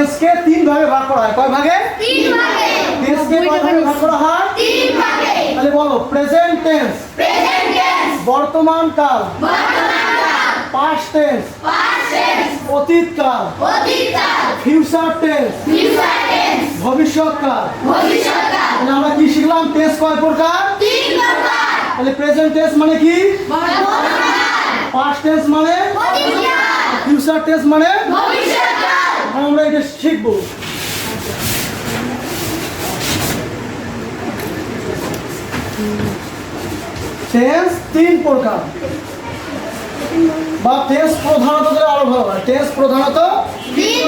টেন্সকে তিন ভাগে ভাগ করা হয়। কয় ভাগে? তিন ভাগে। টেন্সকে কয় ভাগে ভাগ করা হয়? তিন ভাগে। তাহলে বলো, প্রেজেন্ট টেন্স প্রেজেন্ট টেন্স, বর্তমান কাল, বর্তমান কাল, পাস্ট টেন্স পাস্ট টেন্স, অতীত কাল, অতীত কাল, ফিউচার টেন্স ফিউচার টেন্স, ভবিষ্যৎ কাল। ভবিষ্যৎ কাল। তাহলে আমরা কি শিখলাম? টেন্স কয় প্রকার? তিন প্রকার। তাহলে প্রেজেন্ট টেন্স মানে কি? বর্তমান কাল, পাস্ট টেন্স মানে, অতীত কাল, ফিউচার টেন্স মানে। ভবিষ্যৎ কাল। এখন আমরা এটা শিখবো। টেন্স তিন প্রকার, বা টেন্স প্রধানত আরো ভালো হয়। টেন্স প্রধানত তিন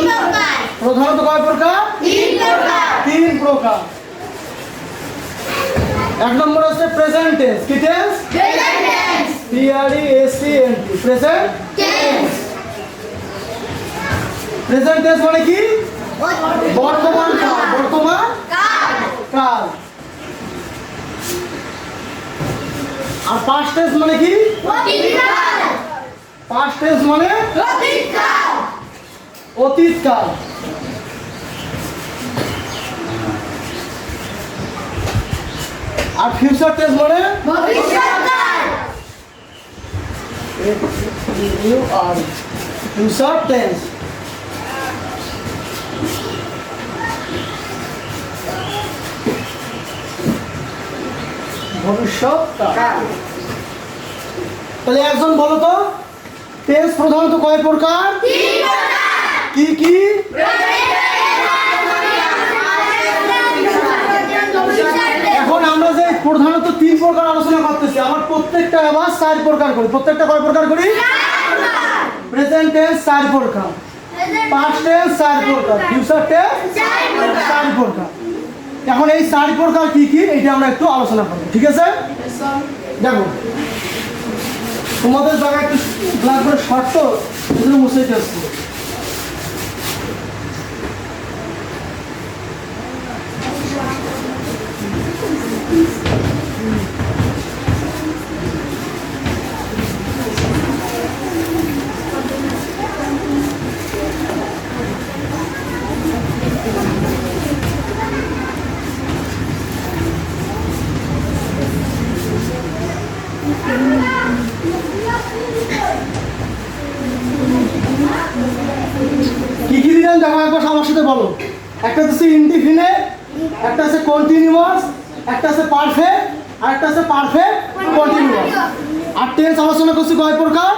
প্রকার। কয় প্রকার? তিন প্রকার। তিন প্রকার। এক নম্বর হচ্ছে প্রেজেন্ট টেন্স। কি tense? Present tense, PRESENT, present. Tense, present tense মানে কি? বর্তমান কাল, বর্তমান কাল, কাল। আর পাস্ট টেন্স মানে কি? অতীত কাল, পাস্ট টেন্স মানে অতীত কাল, অতীত কাল। আর ফিউচার টেন্স মানে ভবিষ্যৎ কাল। Future tense. ভবিষ্যৎ কাল। তাহলে একজন বলো তো, টেন্স প্রধানত কয় প্রকার? তিন প্রকার। কি কি? প্রেজেন্ট টেন্স, ভবিষ্যৎ টেন্স। এখন আমরা যে প্রধানত তিন প্রকার আলোচনা করতেছি, আমার প্রত্যেকটা আবার চার প্রকার করি। প্রত্যেকটা কয় প্রকার করি? প্রেজেন্ট টেন্স চার প্রকার, পাস্ট টেন্স চার প্রকার, ফিউচার টেন্স চার প্রকার। এখন এই চার প্রকার কি কি, এইটা আমরা একটু আলোচনা করব। ঠিক আছে? দেখো, তোমাদের জায়গায় একটু ব্ল্যাকবোর্ডে শর্ট তো, এগুলো মুছে যাচ্ছে। কি কি দিলেন দেখো একবার আমার সাথে বলো। একটা হচ্ছে ইনডিফিনিট, একটা আছে কন্টিনিউয়াস, একটা আছে পারফেক্ট, আর একটা আছে পারফেক্ট কন্টিনিউয়াস। আর টেন্স আলোচনা করছি কয় প্রকার?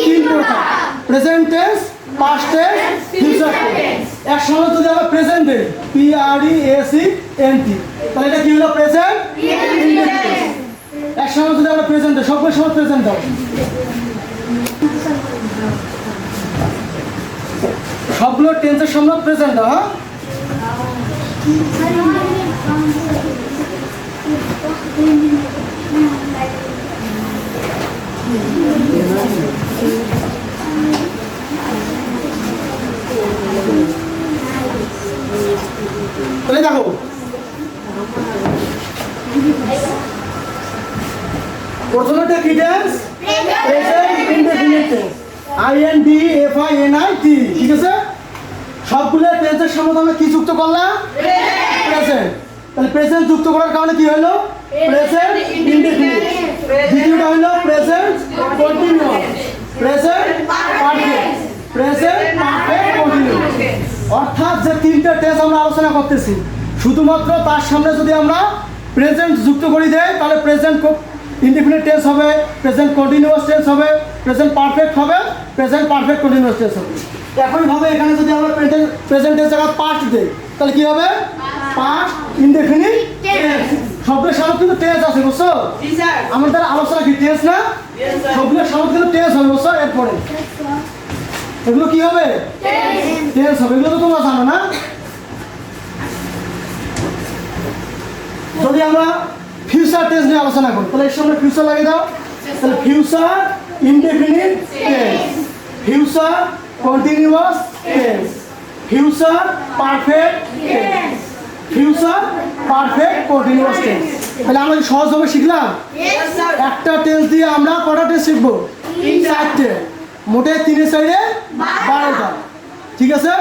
তিন প্রকার, present tense, past tense, future tense. একসঙ্গে যদি আমরা প্রেজেন্ট দিই, PRESENT, তাহলে এটা কি হলো? Present indefinite. একসঙ্গে যদি আমরা প্রেজেন্ট দিই, সবগুলোর সময় প্রেজেন্ট দাও। সবগুলো টেন্সের সামনে প্রেজেন্ট দাও। হ্যাঁ, তাহলে দেখো, প্রথমটা কি tense? Present indefinite tense, INDEFINIT। ঠিক আছে? সবগুলো টেন্সের সামনে আমরা কি যুক্ত করলাম? প্রেজেন্ট। তাহলে প্রেজেন্ট যুক্ত করার কারণে কি হলো? Present indefinite. দ্বিতীয়টা হলো present continuous, present perfect, present perfect continuous. অর্থাৎ যে তিনটা টেন্স আমরা আলোচনা করতেছি, শুধুমাত্র তার সামনে যদি আমরা প্রেজেন্ট যুক্ত করে দেই, তাহলে প্রেজেন্ট ইনডিফিনিট টেন্স হবে, প্রেজেন্ট কন্টিনিউয়াস টেন্স হবে, প্রেজেন্ট পারফেক্ট হবে, প্রেজেন্ট পারফেক্ট কন্টিনিউয়াস টেন্স হবে। একইভাবে এখানে যদি আমরা প্রেজেন্ট টেন্স জায়গায় পাস্ট দেই, তাহলে কি হবে? Past indefinite tense. সবগুলোর সামনে কিন্তু টেন্স আছে, বুঝছো? আমাদের আলোচনা কি টেন্স না? সবগুলোর সামনে কিন্তু টেন্স হবে, বুঝছো? এরপরে এগুলো কি হবে? টেন্স হবে। এগুলো তো তোমরা জানো না? যদি আমরা ফিউচার টেন্স নিয়ে আলোচনা করি, তাহলে এর সামনে ফিউচার লাগিয়ে দাও। তাহলে future indefinite tense, future continuous tense, future perfect tense, future perfect continuous tense. তাহলে আমরা কি সহজভাবে শিখলাম? একটা টেন্স দিয়ে আমরা কটা টেন্স শিখবো? চারটে। মোটে 3 এর সাইডে 12টা। ঠিক আছে?